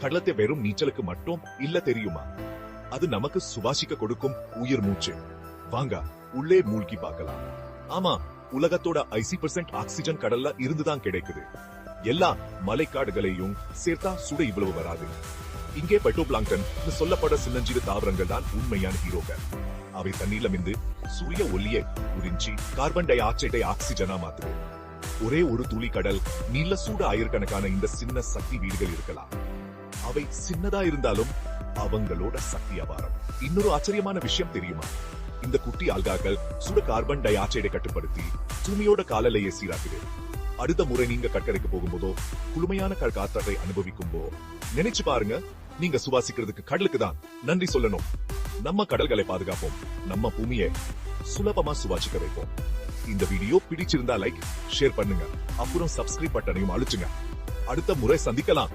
கடலத்தை வெறும் நீச்சலுக்கு மட்டும் இல்ல தெரியுமா, அது நமக்கு சுவாசிக்க கொடுக்கும் உயிர் மூச்சு. வாங்க உள்ளே மூழ்கி பார்க்கலாம். ஆமா, உலகத்தோட 80% ஆக்சிஜன் கடல்ல இருந்துதான் கிடைக்குது. எல்லா மலைக்காடுகளையும் சேர்த்தா சுட இவ்வளவு வராது. இங்கே பைட்டோபிளாங்டன் சொல்லப்பட சின்னஞ்சிறு தாவரங்கள் தான் உண்மையான ஹீரோக்கள். அவை தண்ணீர்ல மிந்து சூரிய ஒளியை உறிஞ்சி கார்பன் டை ஆக்சைடை ஆக்சிஜனா மாத்துது. ஒரே ஒரு துளி கடல் நீல சூட ஆயிரக்கணக்கான இந்த சின்ன சக்தி வீடுகள் இருக்கலாம். அவை சின்னதா இருந்தாலும் அவங்களோட சக்தி அபாரம். இன்னொரு ஆச்சரியமான விஷயம் தெரியுமா, இந்த குட்டி ஆல்காக்கள் சுட கார்பன் டை ஆக்சைடை கட்டுப்படுத்தி பூமியோட காலநிலையை சீராக்குது. அடுத்த முறை நீங்க கடற்கரைக்கு போகும்போதோ குளுமையான காற்றை அனுபவிக்கும் போதோ நினைச்சு பாருங்க, நீங்க சுவாசிக்கிறதுக்கு கடலுக்கு தான் நன்றி சொல்லணும். நம்ம கடல்களை பாதுகாப்போம், நம்ம பூமியை சுலபமா சுவாசிக்க வைப்போம். இந்த வீடியோ பிடிச்சிருந்தா லைக், ஷேர் பண்ணுங்க, அப்புறம் சப்ஸ்கிரைப் பட்டனையும் அழுச்சுங்க. அடுத்த முறை சந்திக்கலாம்.